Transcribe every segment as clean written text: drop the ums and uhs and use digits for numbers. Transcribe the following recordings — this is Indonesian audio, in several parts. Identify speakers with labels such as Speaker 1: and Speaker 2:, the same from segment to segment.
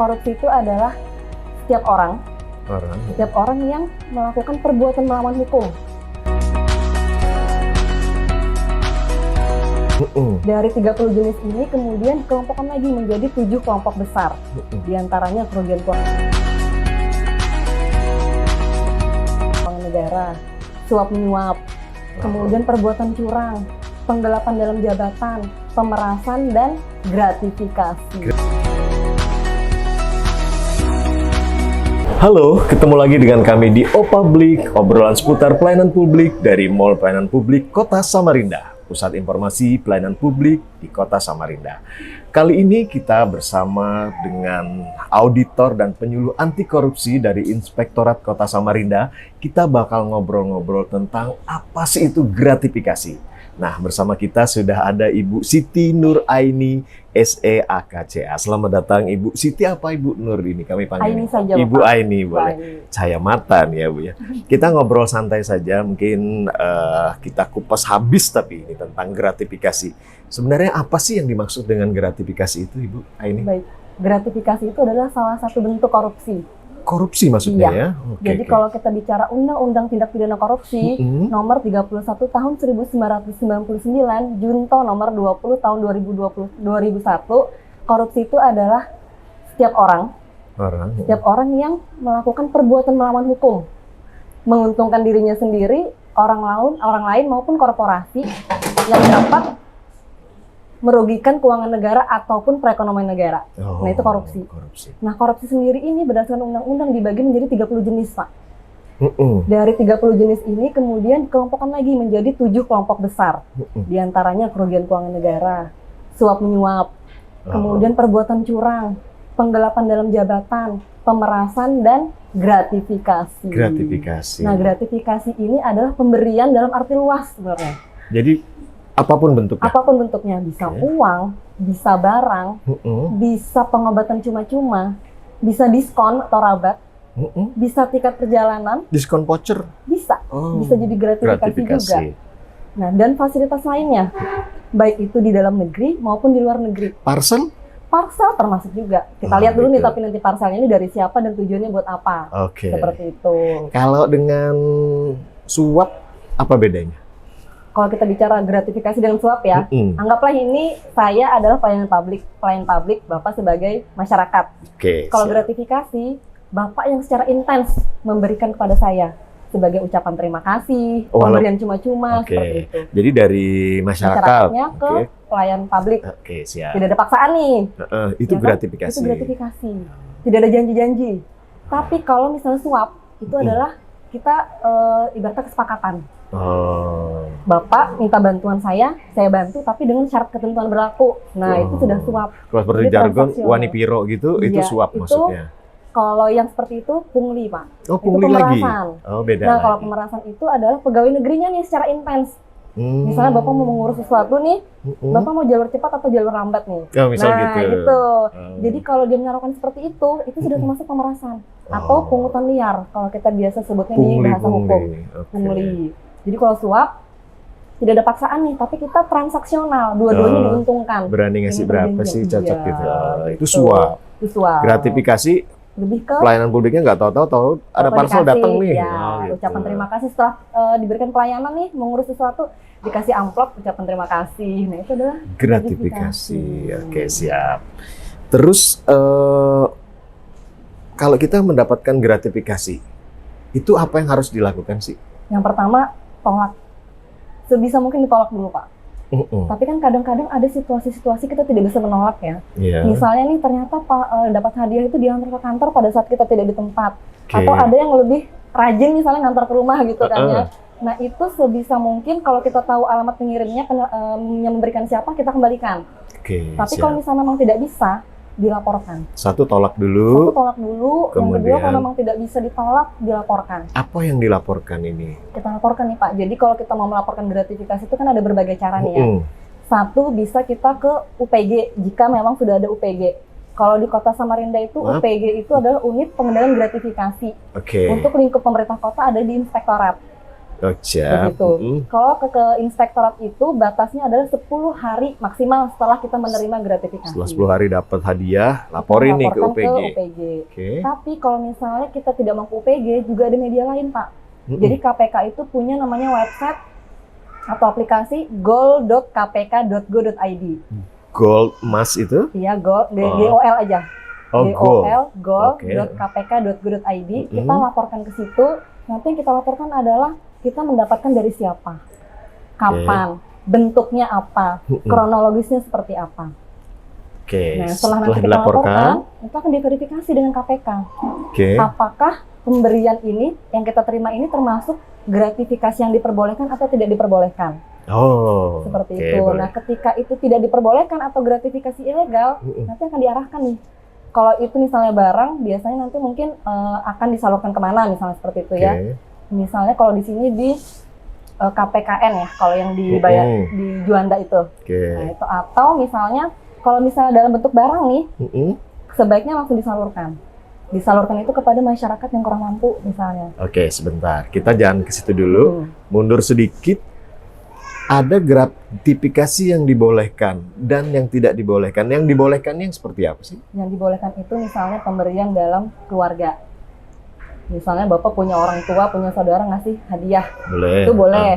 Speaker 1: korupsi itu adalah setiap orang yang melakukan perbuatan melawan hukum. Dari 30 jenis ini kemudian kelompokkan lagi menjadi 7 kelompok besar. Di antaranya kerugian keuangan negara, suap menyuap, kemudian perbuatan curang, penggelapan dalam jabatan, pemerasan, dan gratifikasi.
Speaker 2: Halo, ketemu lagi dengan kami di O-Public, obrolan seputar pelayanan publik dari Mall Pelayanan Publik Kota Samarinda, pusat informasi pelayanan publik di Kota Samarinda. Kali ini kita bersama dengan auditor dan penyuluh anti korupsi dari Inspektorat Kota Samarinda. Kita bakal ngobrol-ngobrol tentang apa sih itu gratifikasi. Nah, bersama kita sudah ada Ibu Siti Nur Aini, SEAKCA. Selamat datang Ibu Siti, apa Ibu Nur ini kami panggil?
Speaker 1: Aini saja,
Speaker 2: Ibu
Speaker 1: Bapak.
Speaker 2: Aini, boleh. Cahaya mata nih ya Bu ya. Kita ngobrol santai saja, mungkin kita kupas habis tapi ini tentang gratifikasi. Sebenarnya apa sih yang dimaksud dengan gratifikasi itu Ibu Aini?
Speaker 1: Baik, gratifikasi itu adalah salah satu bentuk korupsi.
Speaker 2: Korupsi maksudnya
Speaker 1: Iya.
Speaker 2: ya? Oke,
Speaker 1: Jadi
Speaker 2: oke.
Speaker 1: kalau kita bicara Undang-Undang Tindak Pidana Korupsi nomor 31 tahun 1999, Junto nomor 20 tahun 2001, korupsi itu adalah setiap orang yang melakukan perbuatan melawan hukum, menguntungkan dirinya sendiri, orang lain maupun korporasi yang dapat merugikan keuangan negara ataupun perekonomian negara.
Speaker 2: Oh,
Speaker 1: Nah, itu korupsi. Nah, korupsi sendiri ini berdasarkan undang-undang dibagi menjadi 30 jenis, Pak. Dari 30 jenis ini kemudian kelompokkan lagi menjadi 7 kelompok besar. Di antaranya kerugian keuangan negara, suap menyuap, kemudian perbuatan curang, penggelapan dalam jabatan, pemerasan, dan gratifikasi.
Speaker 2: Gratifikasi.
Speaker 1: Nah, gratifikasi ini adalah pemberian dalam arti luas sebenarnya.
Speaker 2: Jadi apapun bentuknya.
Speaker 1: Apapun bentuknya, bisa uang, bisa barang, bisa pengobatan cuma-cuma, bisa diskon atau rabat, bisa tiket perjalanan,
Speaker 2: Diskon voucher.
Speaker 1: bisa jadi gratifikasi juga. Nah, dan fasilitas lainnya, baik itu di dalam negeri maupun di luar negeri.
Speaker 2: Parcel?
Speaker 1: Parsel termasuk juga. Kita lihat dulu nih, tapi nanti parselnya ini dari siapa dan tujuannya buat apa.
Speaker 2: Oke.
Speaker 1: Seperti itu.
Speaker 2: Kalau dengan suap apa bedanya?
Speaker 1: Kalau kita bicara gratifikasi dengan suap ya, anggaplah ini saya adalah pelayan publik, Bapak sebagai masyarakat.
Speaker 2: Oke.
Speaker 1: Kalau
Speaker 2: siap.
Speaker 1: gratifikasi, Bapak yang secara intens memberikan kepada saya sebagai ucapan terima kasih, pemberian cuma-cuma,
Speaker 2: Oke.
Speaker 1: seperti itu.
Speaker 2: Jadi dari masyarakat.
Speaker 1: Masyarakatnya ke
Speaker 2: Oke.
Speaker 1: pelayan publik.
Speaker 2: Oke, siap.
Speaker 1: Tidak ada paksaan nih.
Speaker 2: Itu
Speaker 1: Ya kan?
Speaker 2: gratifikasi.
Speaker 1: Itu gratifikasi. Tidak ada janji-janji. Tapi kalau misalnya suap, itu adalah kita ibaratnya kesepakatan.
Speaker 2: Oh.
Speaker 1: Bapak minta bantuan saya bantu, tapi dengan syarat ketentuan berlaku. Nah, itu sudah suap.
Speaker 2: Kalau seperti
Speaker 1: Jadi
Speaker 2: jargon
Speaker 1: transaksional.
Speaker 2: wani piro gitu, itu
Speaker 1: Iya,
Speaker 2: suap
Speaker 1: itu
Speaker 2: maksudnya.
Speaker 1: Kalau yang seperti itu pungli, Pak.
Speaker 2: Oh,
Speaker 1: Itu
Speaker 2: pungli lagi.
Speaker 1: pemerasan.
Speaker 2: Oh, beda
Speaker 1: Nah,
Speaker 2: lagi.
Speaker 1: kalau pemerasan itu adalah pegawai negerinya nih secara intens. Misalnya Bapak mau mengurus sesuatu nih, Bapak mau jalur cepat atau jalur lambat nih.
Speaker 2: Oh, misal
Speaker 1: nah,
Speaker 2: gitu.
Speaker 1: Jadi kalau dia menyalurkan seperti itu sudah termasuk pemerasan atau pungutan liar kalau kita biasa sebutnya di bahasa hukum. Pungli. Jadi kalau suap tidak ada paksaan nih, tapi kita transaksional, dua-duanya diuntungkan.
Speaker 2: Berani ngasih
Speaker 1: Ini
Speaker 2: berapa
Speaker 1: perjanjian.
Speaker 2: sih cocok
Speaker 1: Iya,
Speaker 2: gitu. Itu
Speaker 1: gitu.
Speaker 2: suap.
Speaker 1: Itu suap.
Speaker 2: Gratifikasi
Speaker 1: Lebih ke
Speaker 2: pelayanan publiknya nggak tahu-tahu ada parcel
Speaker 1: dikasih,
Speaker 2: datang nih.
Speaker 1: ya,
Speaker 2: gitu.
Speaker 1: ucapan terima kasih setelah diberikan pelayanan nih, mengurus sesuatu, dikasih amplop ucapan terima kasih. Nah, itu adalah
Speaker 2: Gratifikasi. Oke, siap. Terus kalau kita mendapatkan gratifikasi, itu apa yang harus dilakukan sih?
Speaker 1: Yang pertama, tolak. Sebisa mungkin ditolak dulu, Pak. Tapi kan kadang-kadang ada situasi-situasi kita tidak bisa menolak ya.
Speaker 2: Iya.
Speaker 1: Misalnya nih ternyata dapat hadiah itu diantar ke kantor pada saat kita tidak di tempat.
Speaker 2: Oke.
Speaker 1: Atau ada yang lebih rajin misalnya ngantar ke rumah gitu kan ya. Nah, itu sebisa mungkin kalau kita tahu alamat pengirimnya, yang memberikan siapa, kita kembalikan.
Speaker 2: Oke.
Speaker 1: Tapi
Speaker 2: siap.
Speaker 1: kalau misalnya memang tidak bisa, dilaporkan.
Speaker 2: Satu tolak
Speaker 1: Satu
Speaker 2: dulu.
Speaker 1: tolak dulu, yang kedua
Speaker 2: Kemudian-
Speaker 1: kalau memang tidak bisa ditolak, dilaporkan.
Speaker 2: Apa yang dilaporkan ini?
Speaker 1: Kita laporkan nih Pak. Jadi kalau kita mau melaporkan gratifikasi itu kan ada berbagai cara nih ya. Satu, bisa kita ke UPG jika memang sudah ada UPG. Kalau di Kota Samarinda itu UPG itu adalah unit pengendalian gratifikasi.
Speaker 2: Oke.
Speaker 1: Untuk lingkup pemerintah kota ada di Inspektorat.
Speaker 2: Oh, siap.
Speaker 1: Begitu. Kalau ke inspektorat itu batasnya adalah 10 hari maksimal setelah kita menerima gratifikasi.
Speaker 2: Setelah 10 hari dapat hadiah, laporin nih ke
Speaker 1: Laporkan
Speaker 2: UPG.
Speaker 1: Oke. Tapi kalau misalnya kita tidak mau ke UPG, juga ada media lain, Pak. Jadi KPK itu punya namanya website atau aplikasi goal.kpk.go.id.
Speaker 2: Gold emas itu?
Speaker 1: Iya, GOL aja.
Speaker 2: Oh,
Speaker 1: goal.kpk.go.id. Kita laporkan ke situ. Nanti yang kita laporkan adalah kita mendapatkan dari siapa, kapan, bentuknya apa, kronologisnya seperti apa.
Speaker 2: Oke.
Speaker 1: Nah, setelah nanti kita laporkan, itu akan diverifikasi dengan KPK. Apakah pemberian ini yang kita terima ini termasuk gratifikasi yang diperbolehkan atau tidak diperbolehkan?
Speaker 2: Oh,
Speaker 1: seperti itu. Boleh. Nah, ketika itu tidak diperbolehkan atau gratifikasi ilegal, nanti akan diarahkan nih. Kalau itu misalnya barang, biasanya nanti mungkin akan disalurkan kemana, misalnya seperti itu ya. Misalnya kalau di sini di KPKN ya, kalau yang dibayar di Juanda itu. Nah, itu atau misalnya kalau misalnya dalam bentuk barang nih, sebaiknya langsung disalurkan. Disalurkan itu kepada masyarakat yang kurang mampu misalnya. Oke,
Speaker 2: sebentar. Kita jangan ke situ dulu. Mundur sedikit. Ada gratifikasi yang dibolehkan dan yang tidak dibolehkan. Yang dibolehkan yang seperti apa sih?
Speaker 1: Yang dibolehkan itu misalnya pemberian dalam keluarga. Misalnya Bapak punya orang tua, punya saudara ngasih hadiah.
Speaker 2: Boleh.
Speaker 1: Itu boleh.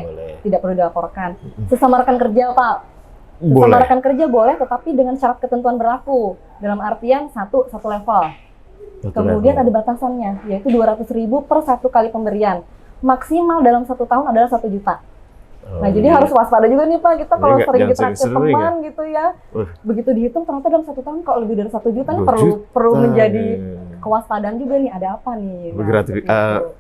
Speaker 1: Tidak perlu dilaporkan. Sesama rekan kerja, Pak. Sesama rekan kerja boleh, tetapi dengan syarat ketentuan berlaku. Dalam artian satu level. Kemudian ada batasannya, yaitu 200.000 per satu kali pemberian. Maksimal dalam 1 tahun adalah 1 juta. Nah, jadi harus waspada juga nih Pak, kita kalau sering ditraktir teman gitu ya. Begitu dihitung ternyata dalam 1 tahun kalau lebih dari 1 juta nih perlu menjadi kewaspadaan juga nih, ada apa nih.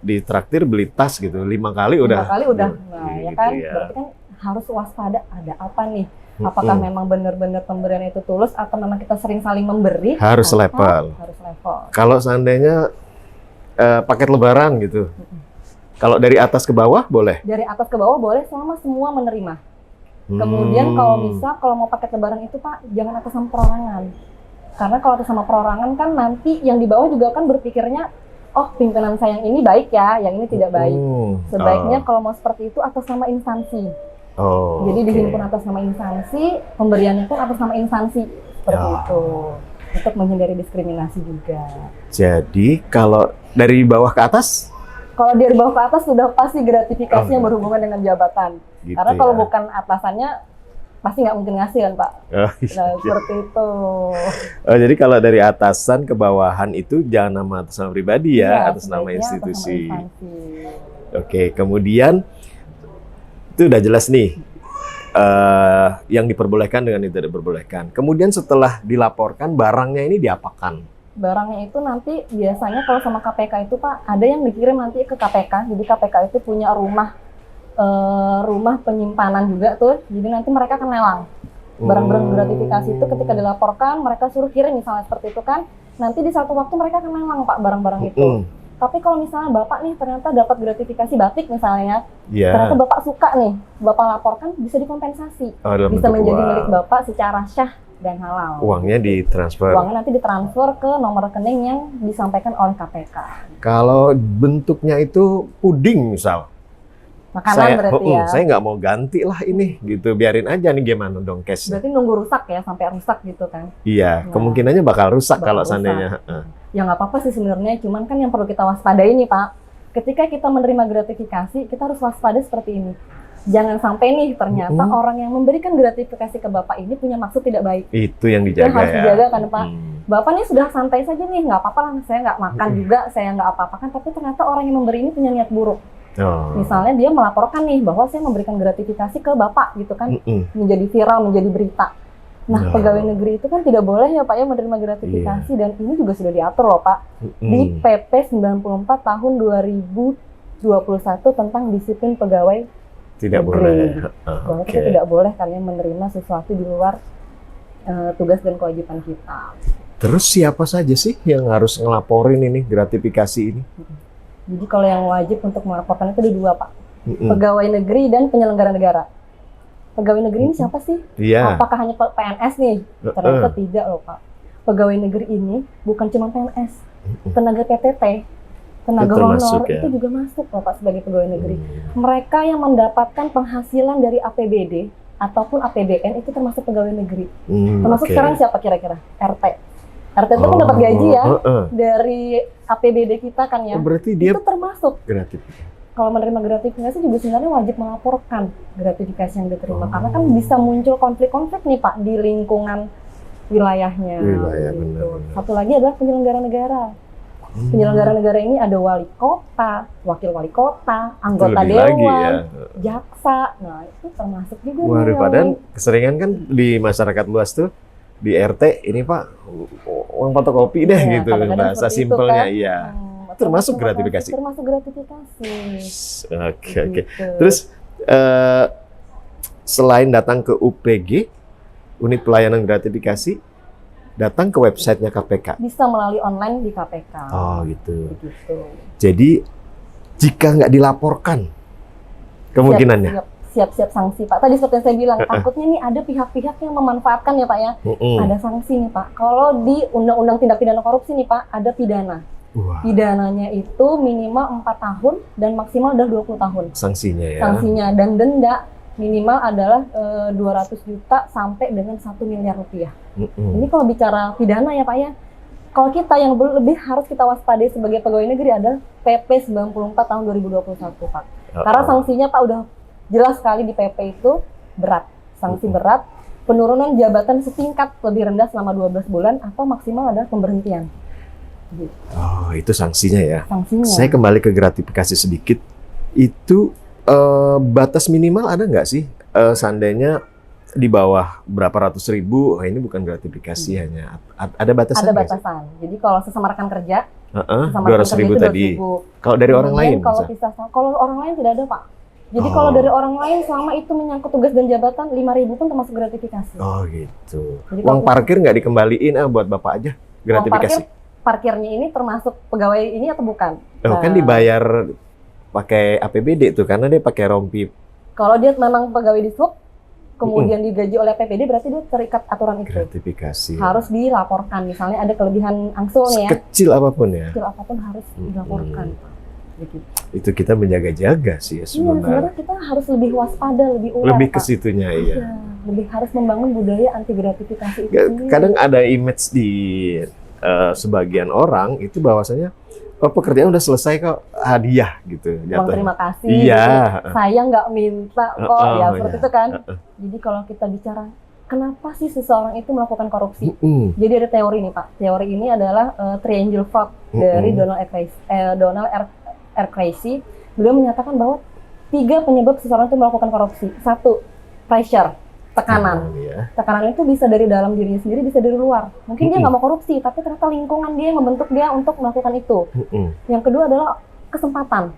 Speaker 2: Ditraktir beli tas gitu, 5 kali udah.
Speaker 1: 5 kali udah. Nah, ya kan? Berarti kan harus waspada, ada apa nih? Apakah memang benar-benar pemberian itu tulus atau memang kita sering saling memberi?
Speaker 2: Harus level.
Speaker 1: Harus level.
Speaker 2: Kalau seandainya paket lebaran gitu. Kalau dari atas ke bawah boleh? Dari
Speaker 1: atas ke bawah boleh selama semua menerima. Kemudian kalau mau paket lebaran itu Pak, jangan atas sama perorangan. Karena kalau atas sama perorangan kan nanti yang di bawah juga kan berpikirnya, oh pimpinan saya yang ini baik ya, yang ini tidak baik. Sebaiknya kalau mau seperti itu atas nama instansi. Jadi dihimpun atas nama instansi, pemberiannya pun atas nama instansi. Seperti itu. Untuk menghindari diskriminasi juga.
Speaker 2: Jadi kalau dari bawah ke atas?
Speaker 1: Kalau dari bawah ke atas sudah pasti gratifikasi yang berhubungan dengan jabatan. Gitu. Karena kalau bukan atasannya, pasti nggak mungkin ngasih kan Pak. Nah, seperti itu.
Speaker 2: Jadi kalau dari atasan ke bawahan itu jangan nama atas nama pribadi ya, atas nama institusi. Oke, kemudian itu udah jelas nih. Yang diperbolehkan dengan yang tidak diperbolehkan. Kemudian setelah dilaporkan, barangnya ini diapakan?
Speaker 1: Barangnya itu nanti biasanya kalau sama KPK itu Pak, ada yang dikirim nanti ke KPK. Jadi KPK itu punya rumah penyimpanan juga tuh. Jadi nanti mereka akan lelang. Barang-barang gratifikasi itu ketika dilaporkan, mereka suruh kirim misalnya seperti itu kan. Nanti di satu waktu mereka akan lelang Pak barang-barang itu. Tapi kalau misalnya Bapak nih ternyata dapat gratifikasi batik misalnya, ternyata Bapak suka nih, Bapak laporkan bisa dikompensasi. Bisa menjadi milik Bapak secara syah dan halal.
Speaker 2: Uangnya ditransfer.
Speaker 1: Uangnya nanti ditransfer ke nomor rekening yang disampaikan oleh KPK.
Speaker 2: Kalau bentuknya itu puding misal.
Speaker 1: Makanan berarti ya.
Speaker 2: Saya nggak mau ganti lah ini gitu, biarin aja nih gimana dong cash.
Speaker 1: Berarti nunggu rusak ya, sampai rusak gitu kan?
Speaker 2: Iya, kemungkinannya bakal rusak kalau seandainya.
Speaker 1: Ya nggak apa-apa sih sebenarnya, cuman kan yang perlu kita waspadai nih Pak. Ketika kita menerima gratifikasi, kita harus waspada seperti ini. Jangan sampai nih ternyata orang yang memberikan gratifikasi ke Bapak ini punya maksud tidak baik.
Speaker 2: Itu yang dijaga
Speaker 1: harus dijaga kan Pak. Bapak nih sudah santai saja nih, nggak apa-apa lah, saya nggak makan juga, saya nggak apa-apakan. Tapi ternyata orang yang memberi ini punya niat buruk. Misalnya dia melaporkan nih bahwa saya memberikan gratifikasi ke Bapak gitu kan, menjadi viral, menjadi berita. Nah, pegawai negeri itu kan tidak boleh ya Pak ya menerima gratifikasi, dan ini juga sudah diatur loh Pak di PP 94 tahun 2021 tentang disiplin pegawai
Speaker 2: tidak
Speaker 1: negeri.
Speaker 2: Boleh.
Speaker 1: Bahwa kita tidak boleh kan ya menerima sesuatu di luar tugas dan kewajiban kita.
Speaker 2: Terus siapa saja sih yang harus ngelaporin ini gratifikasi ini?
Speaker 1: Jadi kalau yang wajib untuk melaporkan itu ada 2 Pak, pegawai negeri dan penyelenggara negara. Pegawai negeri ini siapa sih? Apakah hanya PNS nih? Ternyata tidak loh Pak. Pegawai negeri ini bukan cuma PNS, tenaga PTT, tenaga
Speaker 2: termasuk
Speaker 1: honor
Speaker 2: ya.
Speaker 1: itu juga masuk loh Pak sebagai pegawai negeri. Mereka yang mendapatkan penghasilan dari APBD ataupun APBN itu termasuk pegawai negeri. Termasuk
Speaker 2: oke.
Speaker 1: sekarang siapa kira-kira? RT. RT itu kan dapat gaji ya dari APBD kita kan ya.
Speaker 2: Berarti dia
Speaker 1: Itu termasuk.
Speaker 2: gratis.
Speaker 1: Kalau menerima gratifikasi juga sebenarnya wajib melaporkan gratifikasi yang diterima karena kan bisa muncul konflik-konflik nih Pak di lingkungan wilayahnya.
Speaker 2: Wilayah,
Speaker 1: gitu.
Speaker 2: benar-benar.
Speaker 1: Satu lagi adalah penyelenggara negara. Penyelenggara negara ini ada wali kota, wakil wali kota, anggota
Speaker 2: Lebih
Speaker 1: dewan,
Speaker 2: lagi ya.
Speaker 1: jaksa. Nah itu termasuk juga.
Speaker 2: Wah,
Speaker 1: nih
Speaker 2: padahal
Speaker 1: yang-
Speaker 2: keseringan kan di masyarakat luas tuh di RT ini Pak uang fotokopi deh
Speaker 1: Iya,
Speaker 2: gitu
Speaker 1: kadang-kadang
Speaker 2: bahasa
Speaker 1: seperti itu
Speaker 2: simpelnya
Speaker 1: kan.
Speaker 2: iya.
Speaker 1: Hmm,
Speaker 2: Termasuk gratifikasi.
Speaker 1: Termasuk gratifikasi.
Speaker 2: Oke.
Speaker 1: Gitu.
Speaker 2: Terus selain datang ke UPG, unit pelayanan gratifikasi, datang ke websitenya KPK.
Speaker 1: Bisa melalui online di KPK.
Speaker 2: Oh gitu.
Speaker 1: Begitu.
Speaker 2: Jadi jika nggak dilaporkan, kemungkinannya.
Speaker 1: Siap-siap sanksi Pak. Tadi seperti yang saya bilang, takutnya nih ada pihak-pihak yang memanfaatkan ya Pak ya. Ada sanksi nih Pak. Kalau di Undang-Undang Tindak Pidana Korupsi nih Pak, ada pidana.
Speaker 2: Wah,
Speaker 1: Pidananya itu minimal 4 tahun dan maksimal adalah 20 tahun.
Speaker 2: sanksinya ya.
Speaker 1: Sanksinya dan denda minimal adalah 200 juta sampai dengan 1 miliar rupiah. Ini kalau bicara pidana ya Pak ya. Kalau kita yang lebih harus kita waspadai sebagai pegawai negeri adalah PP 94 tahun 2021 Pak. Karena sanksinya Pak udah jelas sekali di PP itu berat. Sanksi berat, penurunan jabatan setingkat lebih rendah selama 12 bulan atau maksimal adalah pemberhentian. Gitu.
Speaker 2: Oh, itu sanksinya ya.
Speaker 1: Sanksinya.
Speaker 2: Saya kembali ke gratifikasi sedikit. Itu batas minimal ada nggak sih? Seandainya di bawah berapa ratus ribu, ini bukan gratifikasi hanya. Ada batasan
Speaker 1: Ada
Speaker 2: nggak sih?
Speaker 1: batasan. Jadi kalau sesama rekan kerja, sesama
Speaker 2: 200
Speaker 1: rekan
Speaker 2: ribu
Speaker 1: kerja itu
Speaker 2: tadi.
Speaker 1: 200.000.
Speaker 2: Kalau dari orang lain?
Speaker 1: Kemudian kalau
Speaker 2: misal?
Speaker 1: kalau orang lain tidak ada Pak. Jadi kalau dari orang lain selama itu menyangkut tugas dan jabatan 5.000 pun termasuk gratifikasi.
Speaker 2: Oh gitu.
Speaker 1: Jadi
Speaker 2: Uang
Speaker 1: kalau-
Speaker 2: parkir nggak dikembaliin buat bapak aja gratifikasi.
Speaker 1: Parkirnya ini termasuk pegawai ini atau bukan?
Speaker 2: Oh, kan dibayar pakai APBD tuh karena dia pakai rompi.
Speaker 1: Kalau dia memang pegawai di sub, kemudian digaji oleh APBD, berarti dia terikat aturan itu.
Speaker 2: Gratifikasi.
Speaker 1: Harus dilaporkan. Misalnya ada kelebihan angsul nih ya,
Speaker 2: Kecil apapun ya.
Speaker 1: kecil apapun harus dilaporkan. Gitu.
Speaker 2: Itu kita menjaga-jaga sih ya
Speaker 1: Iya,
Speaker 2: sebenarnya.
Speaker 1: sebenarnya kita harus lebih waspada, lebih aware.
Speaker 2: Lebih ke
Speaker 1: Pak.
Speaker 2: situnya iya.
Speaker 1: Iya, lebih harus membangun budaya anti gratifikasi itu sendiri.
Speaker 2: Kadang ada image di sebagian orang itu bahwasanya pekerjaan udah selesai kok, hadiah gitu
Speaker 1: Bang,
Speaker 2: jatuhnya.
Speaker 1: terima kasih.
Speaker 2: Iya.
Speaker 1: gitu. Saya nggak minta kok, ya seperti
Speaker 2: iya.
Speaker 1: itu kan. Jadi kalau kita bicara kenapa sih seseorang itu melakukan korupsi? Jadi ada teori nih Pak. Teori ini adalah triangle fraud dari Donald R. Tracy. Beliau menyatakan bahwa 3 penyebab seseorang itu melakukan korupsi. 1, pressure, tekanan.
Speaker 2: Iya.
Speaker 1: Tekanan itu bisa dari dalam dirinya sendiri, bisa dari luar. Mungkin dia nggak mau korupsi, tapi ternyata lingkungan dia yang membentuk dia untuk melakukan itu. Yang kedua adalah kesempatan.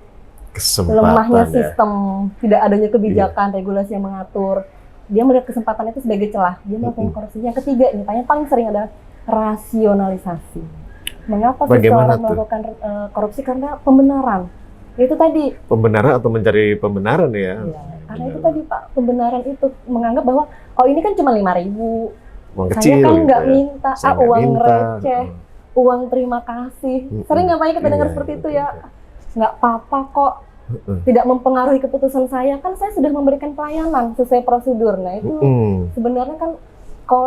Speaker 1: Lemahnya
Speaker 2: ya.
Speaker 1: sistem, tidak adanya kebijakan, regulasi yang mengatur. Dia melihat kesempatan itu sebagai celah. Dia melakukan korupsi. Yang ketiga, ini yang paling sering adalah rasionalisasi. Mengapa
Speaker 2: Bagaimana
Speaker 1: seseorang
Speaker 2: tuh?
Speaker 1: melakukan korupsi? Karena pembenaran. Itu tadi.
Speaker 2: Pembenaran atau mencari pembenaran ya.
Speaker 1: Ya, karena itu tadi Pak, pembenaran itu menganggap bahwa oh ini kan cuma 5.000.
Speaker 2: Uang
Speaker 1: Saya
Speaker 2: kecil
Speaker 1: kan
Speaker 2: gitu
Speaker 1: nggak
Speaker 2: ya.
Speaker 1: minta,
Speaker 2: Saya nggak
Speaker 1: uang
Speaker 2: minta.
Speaker 1: receh, uang terima kasih. Sering nggak Pak ya kita dengar
Speaker 2: Iya,
Speaker 1: seperti itu
Speaker 2: betul,
Speaker 1: ya? Nggak apa-apa kok, tidak mempengaruhi keputusan saya. Kan saya sudah memberikan pelayanan sesuai prosedur. Nah itu sebenarnya kan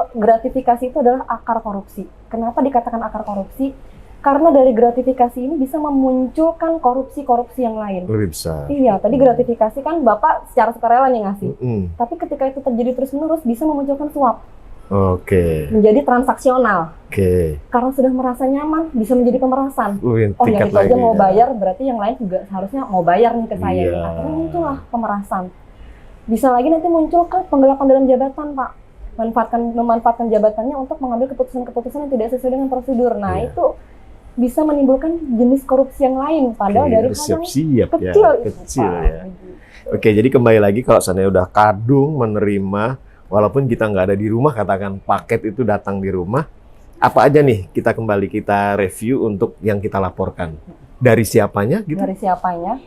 Speaker 1: gratifikasi itu adalah akar korupsi. Kenapa dikatakan akar korupsi? Karena dari gratifikasi ini bisa memunculkan korupsi-korupsi yang lain.
Speaker 2: Lebih besar.
Speaker 1: Iya, tadi gratifikasi kan Bapak secara sukarela nih ngasih. Tapi ketika itu terjadi terus-menerus bisa memunculkan suap.
Speaker 2: Oke.
Speaker 1: Menjadi transaksional.
Speaker 2: Oke.
Speaker 1: Karena sudah merasa nyaman, bisa menjadi pemerasan. Oh yang
Speaker 2: Tingkat
Speaker 1: itu aja
Speaker 2: lagi,
Speaker 1: mau
Speaker 2: ya.
Speaker 1: bayar, berarti yang lain juga harusnya mau bayar nih ke saya.
Speaker 2: Iya.
Speaker 1: Akhirnya muncullah pemerasan. Bisa lagi nanti muncul ke penggelapan dalam jabatan, Pak. Memanfaatkan jabatannya untuk mengambil keputusan-keputusan yang tidak sesuai dengan prosedur. Nah
Speaker 2: Iya.
Speaker 1: itu bisa menimbulkan jenis korupsi yang lain. Padahal
Speaker 2: Oke,
Speaker 1: dari hal yang
Speaker 2: siap-siap ya.
Speaker 1: kecil itu,
Speaker 2: Kecil
Speaker 1: Pak.
Speaker 2: ya. Oke, jadi kembali lagi kalau seandainya udah kadung menerima, walaupun kita nggak ada di rumah, katakan paket itu datang di rumah, apa aja nih kita review untuk yang kita laporkan? Dari siapanya gitu?
Speaker 1: Dari siapanya,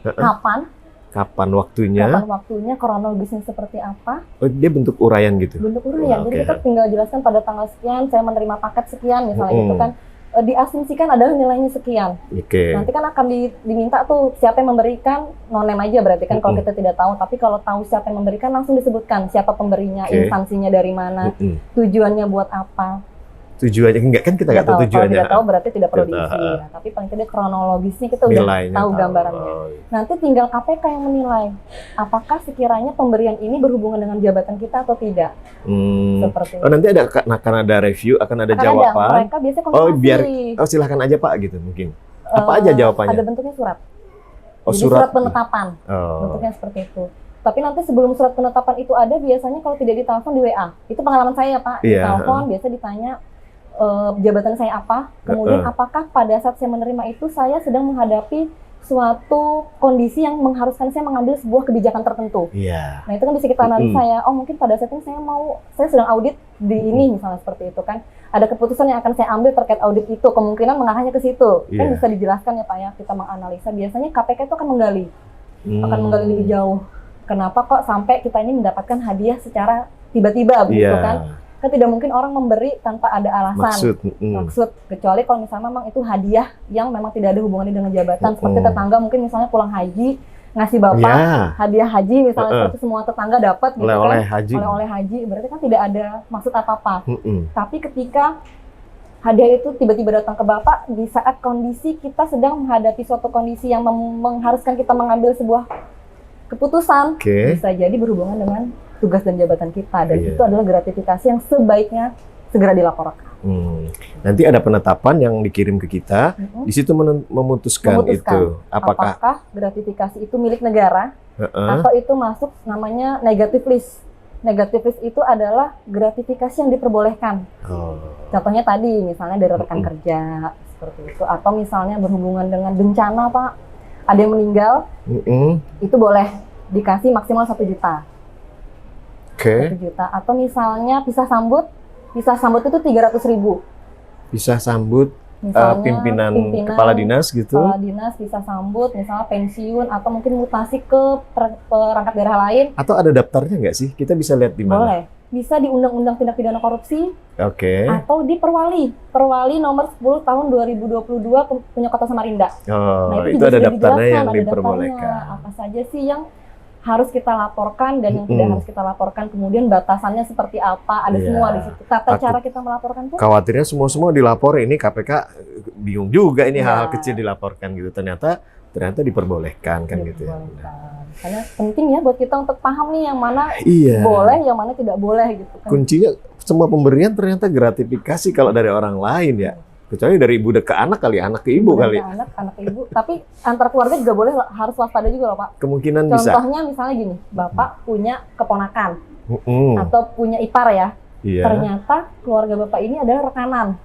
Speaker 1: kapan
Speaker 2: waktunya?
Speaker 1: kronologisnya seperti apa,
Speaker 2: Oh, dia bentuk uraian gitu?
Speaker 1: bentuk uraian. Jadi
Speaker 2: Oke.
Speaker 1: kita tinggal jelaskan pada tanggal sekian, saya menerima paket sekian misalnya gitu kan. diasumsikan adalah nilainya sekian.
Speaker 2: Oke.
Speaker 1: Nanti kan akan diminta tuh siapa yang memberikan, no name aja berarti kan kalau kita tidak tahu. Tapi kalau tahu siapa yang memberikan langsung disebutkan siapa pemberinya, instansinya dari mana, tujuannya buat apa.
Speaker 2: Tujuannya enggak kan kita nggak tahu tujuannya.
Speaker 1: Kalau tidak tahu berarti tidak perlu diisi. Nah, tapi paling tidak kronologisnya kita udah tahu gambarannya. Nanti tinggal KPK yang menilai apakah sekiranya pemberian ini berhubungan dengan jabatan kita atau tidak. Seperti itu.
Speaker 2: Nanti akan ada review, akan ada jawaban.
Speaker 1: Mereka biasanya konfirmasi.
Speaker 2: Silakan aja Pak gitu mungkin. Apa aja jawabannya?
Speaker 1: Ada bentuknya surat.
Speaker 2: Oh,
Speaker 1: jadi surat penetapan. Bentuknya seperti itu. Tapi nanti sebelum surat penetapan itu ada, biasanya kalau tidak ditelepon di WA. Itu pengalaman saya Pak. Ditelepon biasa ditanya jabatan saya apa, kemudian apakah pada saat saya menerima itu saya sedang menghadapi suatu kondisi yang mengharuskan saya mengambil sebuah kebijakan tertentu. Nah itu kan bisa kita analisa ya, oh mungkin pada saat ini saya sedang audit di ini misalnya seperti itu kan. Ada keputusan yang akan saya ambil terkait audit itu, kemungkinan mengarahnya ke situ. Kan bisa dijelaskan ya Pak ya, kita menganalisa. Biasanya KPK itu akan menggali lebih jauh. Kenapa kok sampai kita ini mendapatkan hadiah secara tiba-tiba begitu kan? Kan tidak mungkin orang memberi tanpa ada alasan, maksud kecuali kalau misalnya memang itu hadiah yang memang tidak ada hubungannya dengan jabatan. Seperti tetangga mungkin misalnya pulang haji ngasih bapak hadiah haji misalnya, seperti semua tetangga dapat gitu
Speaker 2: oleh-oleh
Speaker 1: kan,
Speaker 2: haji.
Speaker 1: oleh-oleh haji, berarti kan tidak ada maksud apa-apa. Tapi ketika hadiah itu tiba-tiba datang ke bapak di saat kondisi kita sedang menghadapi suatu kondisi yang mengharuskan kita mengambil sebuah keputusan, bisa jadi berhubungan dengan tugas dan jabatan kita, dan itu adalah gratifikasi yang sebaiknya segera dilaporkan.
Speaker 2: Nanti ada penetapan yang dikirim ke kita, di situ memutuskan itu apakah
Speaker 1: gratifikasi itu milik negara atau itu masuk namanya negative list. Negative list itu adalah gratifikasi yang diperbolehkan. Contohnya tadi misalnya dari rekan kerja seperti itu, atau misalnya berhubungan dengan bencana Pak, ada yang meninggal, itu boleh dikasih maksimal 1 juta. 1 juta. Atau misalnya pisah sambut itu 300.000.
Speaker 2: Pisah sambut pimpinan kepala dinas gitu.
Speaker 1: Kepala dinas pisah sambut, misalnya pensiun atau mungkin mutasi ke perangkat daerah lain.
Speaker 2: Atau ada daftarnya nggak sih? Kita bisa lihat di mana?
Speaker 1: Boleh. Bisa di Undang-Undang Tindak Pidana Korupsi.
Speaker 2: Atau
Speaker 1: di Perwali nomor 10 tahun 2022 punya Kota Samarinda.
Speaker 2: Nah, itu ada daftarnya yang diperbolehkan.
Speaker 1: Apa saja sih yang harus kita laporkan dan yang tidak harus kita laporkan, kemudian batasannya seperti apa, ada semua di situ. Tata cara kita melaporkan pun.
Speaker 2: Khawatirnya semua dilapor, ini KPK bingung juga ini hal-hal kecil dilaporkan gitu. Ternyata diperbolehkan kan gitu ya.
Speaker 1: Karena penting ya buat kita untuk paham nih yang mana boleh, yang mana tidak boleh gitu kan.
Speaker 2: Kuncinya semua pemberian ternyata gratifikasi kalau dari orang lain ya. Kecuali dari ibu ke anak kali, anak ke ibu kali.
Speaker 1: Anak ke ibu. Tapi antar keluarga juga boleh, harus waspada juga loh Pak.
Speaker 2: Kemungkinan bisa.
Speaker 1: Contohnya misalnya gini, Bapak punya keponakan atau punya ipar ya. Ternyata keluarga Bapak ini adalah rekanan.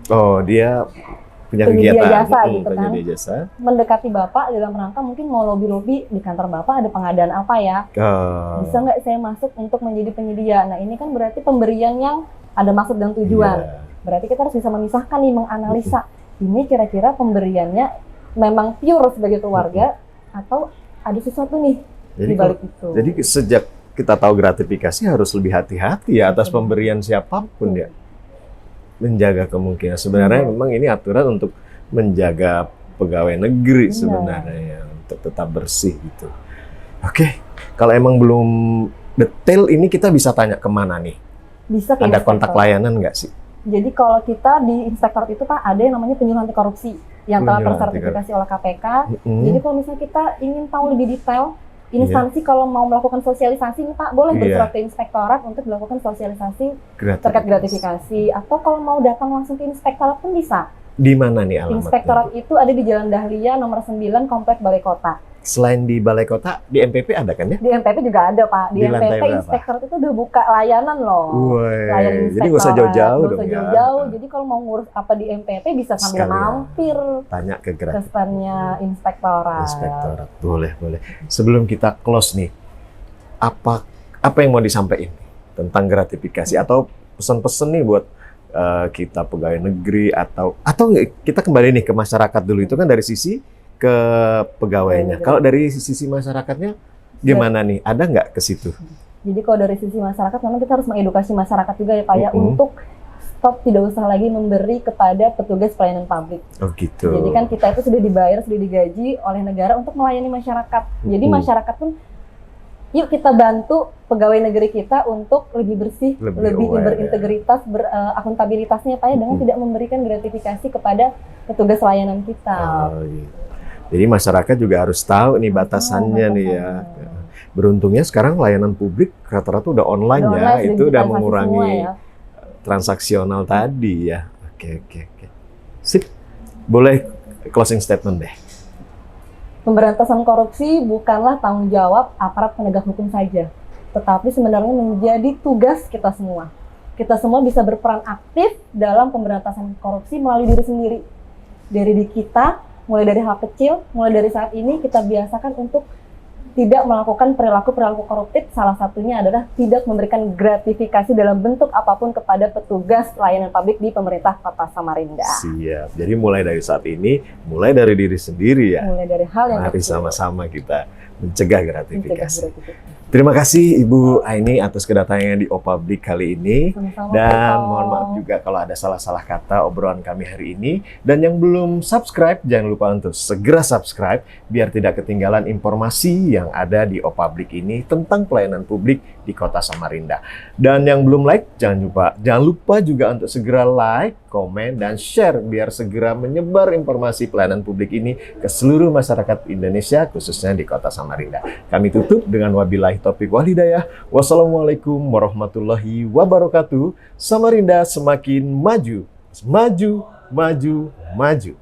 Speaker 2: Oh, dia punya
Speaker 1: penyedia
Speaker 2: kegiatan.
Speaker 1: Jasa gitu kan.
Speaker 2: Penyedia jasa.
Speaker 1: Mendekati Bapak dalam rangka mungkin mau lobby-lobby di kantor Bapak ada pengadaan apa ya. Bisa nggak saya masuk untuk menjadi penyedia? Nah ini kan berarti pemberian yang ada maksud dan tujuan. Berarti kita harus bisa memisahkan nih, menganalisa ini kira-kira pemberiannya memang pure sebagai keluarga atau ada sesuatu nih di balik itu.
Speaker 2: Jadi sejak kita tahu gratifikasi harus lebih hati-hati ya atas pemberian siapapun ya. Menjaga kemungkinan. Sebenarnya memang ini aturan untuk menjaga pegawai negeri sebenarnya ya, untuk tetap bersih gitu. Oke, kalau emang belum detail ini kita bisa tanya kemana nih?
Speaker 1: Bisa ke
Speaker 2: ada
Speaker 1: inspektor.
Speaker 2: Kontak layanan nggak sih?
Speaker 1: Jadi kalau kita di inspektorat itu Pak ada yang namanya penyuluh anti korupsi yang telah tersertifikasi oleh KPK. Jadi kalau misalnya kita ingin tahu lebih detail, instansi kalau mau melakukan sosialisasi nih Pak, boleh bersurat ke inspektorat untuk dilakukan sosialisasi terkait gratifikasi. Atau kalau mau datang langsung ke inspektorat pun bisa.
Speaker 2: Di mana nih alamatnya?
Speaker 1: Inspektorat itu ada di Jalan Dahlia nomor 9 Komplek Balai Kota.
Speaker 2: Selain di Balai Kota, di MPP ada kan ya?
Speaker 1: Di MPP juga ada Pak. Di MPP inspektorat itu udah buka layanan loh. Layanan
Speaker 2: jadi nggak usah jauh-jauh dong ya.
Speaker 1: Jadi kalau mau ngurus apa di MPP bisa sambil mampir.
Speaker 2: Tanya ke
Speaker 1: standnya inspektorat.
Speaker 2: Inspektorat, boleh. Sebelum kita close nih, apa yang mau disampaikan tentang gratifikasi atau pesan-pesan nih buat kita pegawai negeri atau kita kembali nih ke masyarakat dulu, itu kan dari sisi ke pegawainya. Kalau dari sisi masyarakatnya gimana nih? Ada nggak ke situ?
Speaker 1: Jadi kalau dari sisi masyarakat memang kita harus mengedukasi masyarakat juga ya Pak ya, untuk stop, tidak usah lagi memberi kepada petugas pelayanan publik.
Speaker 2: Oh gitu.
Speaker 1: Jadi kan kita itu sudah dibayar, sudah digaji oleh negara untuk melayani masyarakat. Jadi masyarakat pun, yuk kita bantu pegawai negeri kita untuk lebih bersih, lebih berintegritas, akuntabilitasnya Pak ya, dengan tidak memberikan gratifikasi kepada petugas layanan kita.
Speaker 2: Oh, iya. Jadi masyarakat juga harus tahu nih batasannya nih ya. Beruntungnya sekarang layanan publik rata-rata udah online ya, itu udah mengurangi transaksional tadi ya. Oke. Sip. Boleh closing statement deh.
Speaker 1: Pemberantasan korupsi bukanlah tanggung jawab aparat penegak hukum saja, tetapi sebenarnya menjadi tugas kita semua. Kita semua bisa berperan aktif dalam pemberantasan korupsi melalui diri sendiri. Dari diri kita, mulai dari hal kecil, mulai dari saat ini kita biasakan untuk tidak melakukan perilaku-perilaku koruptif. Salah satunya adalah tidak memberikan gratifikasi dalam bentuk apapun kepada petugas layanan publik di pemerintah Kota Samarinda.
Speaker 2: Siap. Jadi mulai dari saat ini, mulai dari diri sendiri ya.
Speaker 1: Mulai dari hal yang
Speaker 2: mari
Speaker 1: kecil.
Speaker 2: sama-sama kita mencegah gratifikasi. Terima kasih Ibu Aini atas kedatangannya di Opablik kali ini.
Speaker 1: Sama-sama,
Speaker 2: Dan
Speaker 1: Pak.
Speaker 2: mohon maaf juga kalau ada salah-salah kata obrolan kami hari ini. Dan yang belum subscribe, jangan lupa untuk segera subscribe biar tidak ketinggalan informasi yang ada di Opablik ini tentang pelayanan publik di Kota Samarinda. Dan yang belum like, jangan lupa juga untuk segera like, komen, dan share biar segera menyebar informasi pelayanan publik ini ke seluruh masyarakat Indonesia, khususnya di Kota Samarinda. Kami tutup dengan wabillahi taufiq wal hidayah. Wassalamualaikum warahmatullahi wabarakatuh. Samarinda semakin maju, maju, maju, maju.